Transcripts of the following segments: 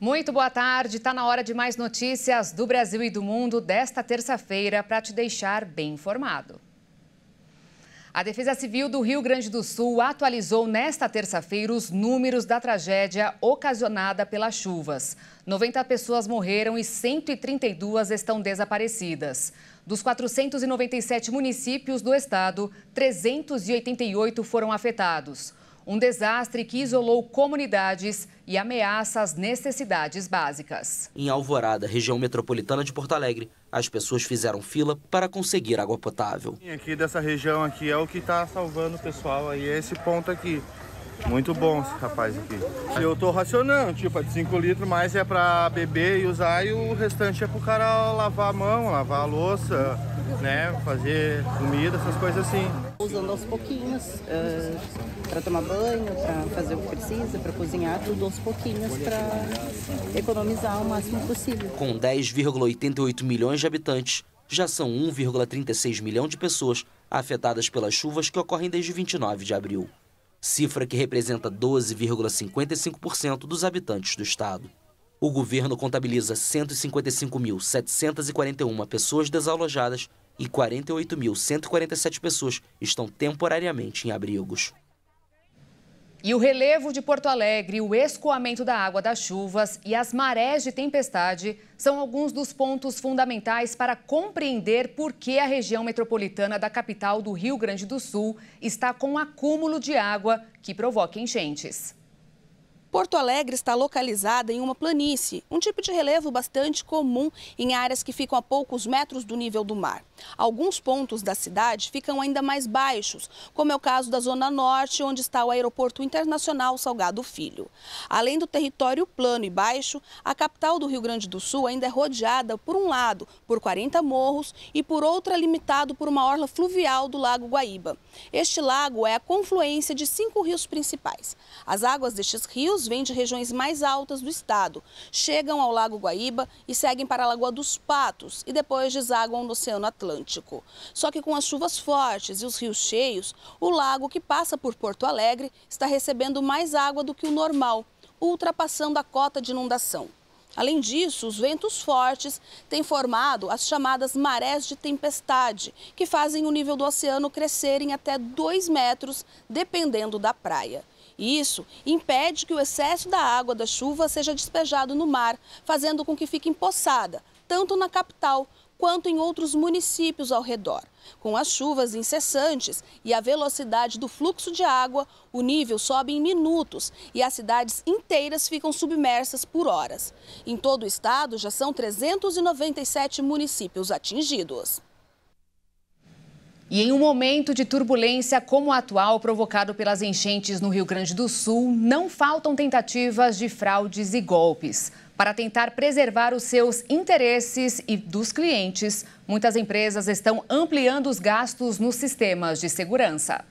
Muito boa tarde, está na hora de mais notícias do Brasil e do mundo desta terça-feira para te deixar bem informado. A Defesa Civil do Rio Grande do Sul atualizou nesta terça-feira os números da tragédia ocasionada pelas chuvas. 90 pessoas morreram e 132 estão desaparecidas. Dos 497 municípios do estado, 388 foram afetados. Um desastre que isolou comunidades e ameaça as necessidades básicas. Em Alvorada, região metropolitana de Porto Alegre, as pessoas fizeram fila para conseguir água potável. Aqui dessa região aqui é o que está salvando o pessoal aí, é esse ponto aqui. Muito bom esse rapaz aqui. Eu tô racionando, tipo, de 5 litros, mas é para beber e usar, e o restante é pro cara lavar a mão, lavar a louça, né, fazer comida, essas coisas assim. Usando aos pouquinhos, para tomar banho, para fazer o que precisa, para cozinhar, tudo aos pouquinhos, para economizar o máximo possível. Com 10,88 milhões de habitantes, já são 1,36 milhão de pessoas afetadas pelas chuvas que ocorrem desde 29 de abril. Cifra que representa 12,55% dos habitantes do estado. O governo contabiliza 155.741 pessoas desalojadas e 48.147 pessoas estão temporariamente em abrigos. E o relevo de Porto Alegre, o escoamento da água das chuvas e as marés de tempestade são alguns dos pontos fundamentais para compreender por que a região metropolitana da capital do Rio Grande do Sul está com um acúmulo de água que provoca enchentes. Porto Alegre está localizada em uma planície, um tipo de relevo bastante comum em áreas que ficam a poucos metros do nível do mar. Alguns pontos da cidade ficam ainda mais baixos, como é o caso da Zona Norte, onde está o Aeroporto Internacional Salgado Filho. Além do território plano e baixo, a capital do Rio Grande do Sul ainda é rodeada, por um lado, por 40 morros e por outra limitado por uma orla fluvial do Lago Guaíba. Este lago é a confluência de 5 rios principais. As águas destes rios vêm de regiões mais altas do estado, chegam ao Lago Guaíba e seguem para a Lagoa dos Patos e depois desaguam no Oceano Atlântico. Só que com as chuvas fortes e os rios cheios, o lago que passa por Porto Alegre está recebendo mais água do que o normal, ultrapassando a cota de inundação. Além disso, os ventos fortes têm formado as chamadas marés de tempestade, que fazem o nível do oceano crescer em até 2 metros, dependendo da praia. E isso impede que o excesso da água da chuva seja despejado no mar, fazendo com que fique empoçada, tanto na capital quanto em outros municípios ao redor. Com as chuvas incessantes e a velocidade do fluxo de água, o nível sobe em minutos e as cidades inteiras ficam submersas por horas. Em todo o estado, já são 397 municípios atingidos. E em um momento de turbulência como o atual provocado pelas enchentes no Rio Grande do Sul, não faltam tentativas de fraudes e golpes. Para tentar preservar os seus interesses e dos clientes, muitas empresas estão ampliando os gastos nos sistemas de segurança.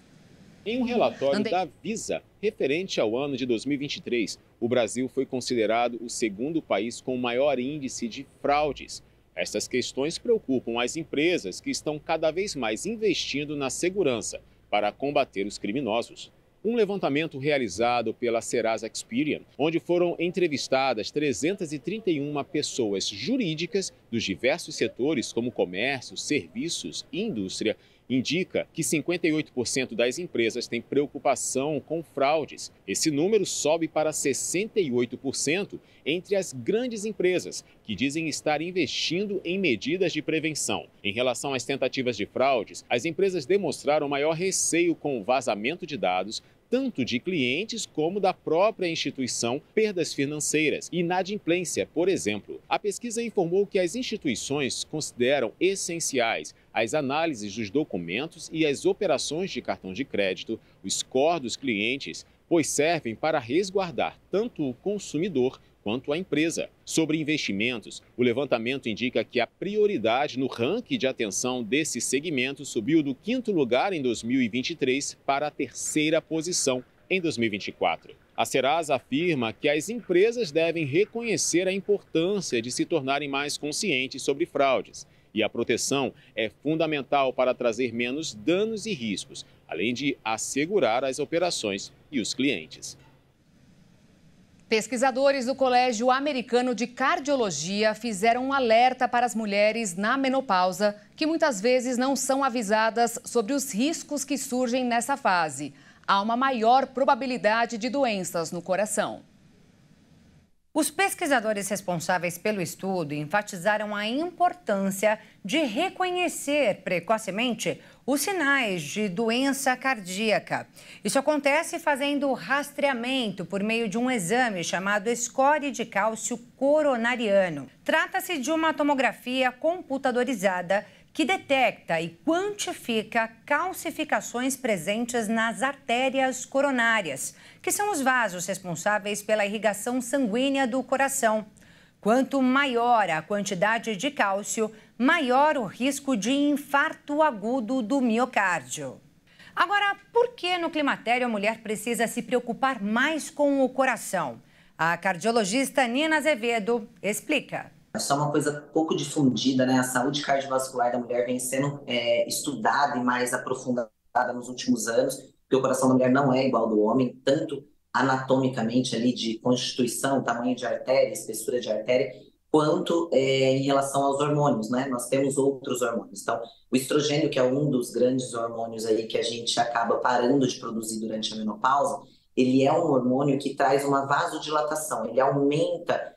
Em um relatório da Visa, referente ao ano de 2023, o Brasil foi considerado o segundo país com o maior índice de fraudes. Essas questões preocupam as empresas que estão cada vez mais investindo na segurança para combater os criminosos. Um levantamento realizado pela Serasa Experian, onde foram entrevistadas 331 pessoas jurídicas dos diversos setores como comércio, serviços e indústria, indica que 58% das empresas têm preocupação com fraudes. Esse número sobe para 68% entre as grandes empresas, que dizem estar investindo em medidas de prevenção. Em relação às tentativas de fraudes, as empresas demonstraram maior receio com o vazamento de dados, tanto de clientes como da própria instituição, perdas financeiras e inadimplência, por exemplo. A pesquisa informou que as instituições consideram essenciais as análises dos documentos e as operações de cartão de crédito, o score dos clientes, pois servem para resguardar tanto o consumidor quanto a empresa. Sobre investimentos, o levantamento indica que a prioridade no ranking de atenção desse segmento subiu do 5º lugar em 2023 para a 3ª posição em 2024. A Serasa afirma que as empresas devem reconhecer a importância de se tornarem mais conscientes sobre fraudes. E a proteção é fundamental para trazer menos danos e riscos, além de assegurar as operações e os clientes. Pesquisadores do Colégio Americano de Cardiologia fizeram um alerta para as mulheres na menopausa, que muitas vezes não são avisadas sobre os riscos que surgem nessa fase. Há uma maior probabilidade de doenças no coração. Os pesquisadores responsáveis pelo estudo enfatizaram a importância de reconhecer precocemente os sinais de doença cardíaca. Isso acontece fazendo rastreamento por meio de um exame chamado score de cálcio coronariano. Trata-se de uma tomografia computadorizada que detecta e quantifica calcificações presentes nas artérias coronárias, que são os vasos responsáveis pela irrigação sanguínea do coração. Quanto maior a quantidade de cálcio, maior o risco de infarto agudo do miocárdio. Agora, por que no climatério a mulher precisa se preocupar mais com o coração? A cardiologista Nina Azevedo explica. Isso é uma coisa pouco difundida, né? A saúde cardiovascular da mulher vem sendo estudada e mais aprofundada nos últimos anos, porque o coração da mulher não é igual ao do homem, tanto anatomicamente ali de constituição, tamanho de artéria, espessura de artéria, quanto em relação aos hormônios, né? Nós temos outros hormônios. Então, o estrogênio, que é um dos grandes hormônios aí que a gente acaba parando de produzir durante a menopausa, ele é um hormônio que traz uma vasodilatação, ele aumenta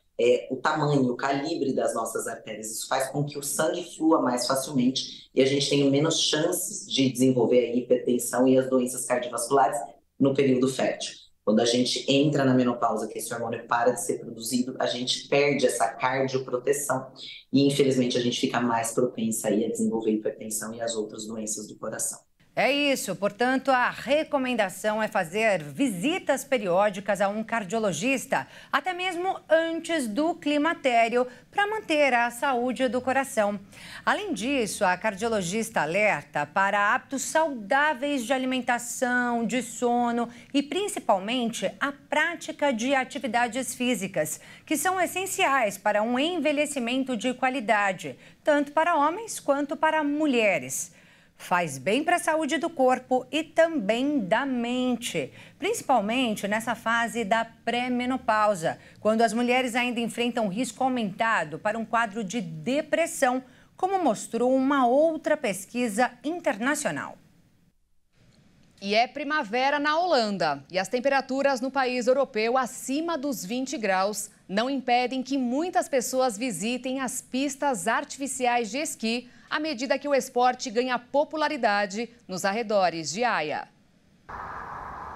o tamanho, o calibre das nossas artérias. Isso faz com que o sangue flua mais facilmente e a gente tenha menos chances de desenvolver a hipertensão e as doenças cardiovasculares no período fértil. Quando a gente entra na menopausa, que esse hormônio para de ser produzido, a gente perde essa cardioproteção e, infelizmente, a gente fica mais propensa aí a desenvolver hipertensão e as outras doenças do coração. É isso, portanto, a recomendação é fazer visitas periódicas a um cardiologista, até mesmo antes do climatério, para manter a saúde do coração. Além disso, a cardiologista alerta para hábitos saudáveis de alimentação, de sono e, principalmente, a prática de atividades físicas, que são essenciais para um envelhecimento de qualidade, tanto para homens quanto para mulheres. Faz bem para a saúde do corpo e também da mente, principalmente nessa fase da pré-menopausa, quando as mulheres ainda enfrentam risco aumentado para um quadro de depressão, como mostrou uma outra pesquisa internacional. E é primavera na Holanda e as temperaturas no país europeu acima dos 20 graus não impedem que muitas pessoas visitem as pistas artificiais de esqui à medida que o esporte ganha popularidade nos arredores de Haia.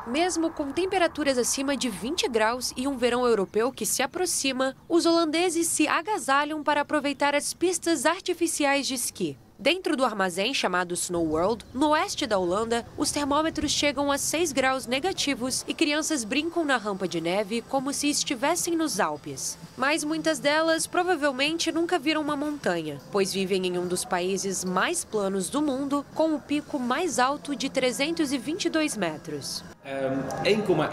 Mesmo com temperaturas acima de 20 graus e um verão europeu que se aproxima, os holandeses se agasalham para aproveitar as pistas artificiais de esqui. Dentro do armazém chamado Snow World, no oeste da Holanda, os termômetros chegam a 6 graus negativos e crianças brincam na rampa de neve como se estivessem nos Alpes. Mas muitas delas provavelmente nunca viram uma montanha, pois vivem em um dos países mais planos do mundo, com o pico mais alto de 322 metros.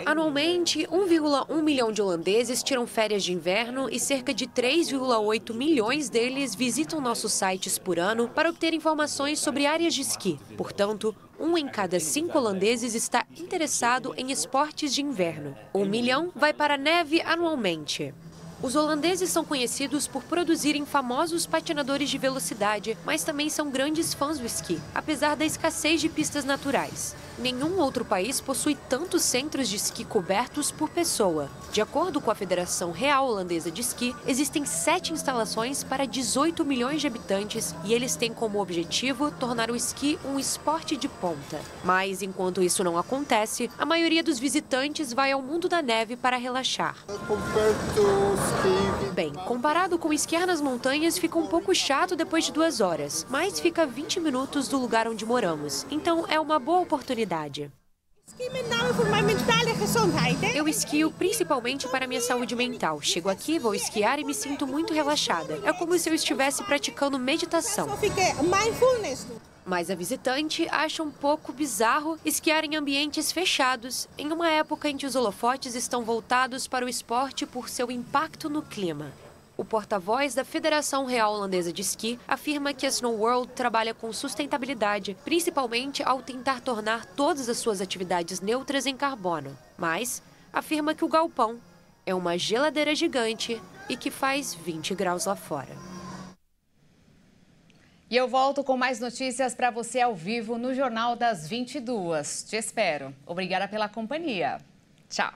Anualmente, 1,1 milhão de holandeses tiram férias de inverno e cerca de 3,8 milhões deles visitam nossos sites por ano para obter informações sobre áreas de esqui. Portanto, 1 em cada 5 holandeses está interessado em esportes de inverno. 1 milhão vai para a neve anualmente. Os holandeses são conhecidos por produzirem famosos patinadores de velocidade, mas também são grandes fãs do esqui, apesar da escassez de pistas naturais. Nenhum outro país possui tantos centros de esqui cobertos por pessoa. De acordo com a Federação Real Holandesa de Esqui, existem 7 instalações para 18 milhões de habitantes e eles têm como objetivo tornar o esqui um esporte de ponta. Mas, enquanto isso não acontece, a maioria dos visitantes vai ao mundo da neve para relaxar. Bem, comparado com esquiar nas montanhas, fica um pouco chato depois de 2 horas, mas fica a 20 minutos do lugar onde moramos, então é uma boa oportunidade. Eu esquio principalmente para minha saúde mental. Chego aqui, vou esquiar e me sinto muito relaxada. É como se eu estivesse praticando meditação. Mas a visitante acha um pouco bizarro esquiar em ambientes fechados, em uma época em que os holofotes estão voltados para o esporte por seu impacto no clima. O porta-voz da Federação Real Holandesa de Esqui afirma que a Snow World trabalha com sustentabilidade, principalmente ao tentar tornar todas as suas atividades neutras em carbono. Mas afirma que o galpão é uma geladeira gigante e que faz 20 graus lá fora. E eu volto com mais notícias para você ao vivo no Jornal das 22. Te espero. Obrigada pela companhia. Tchau.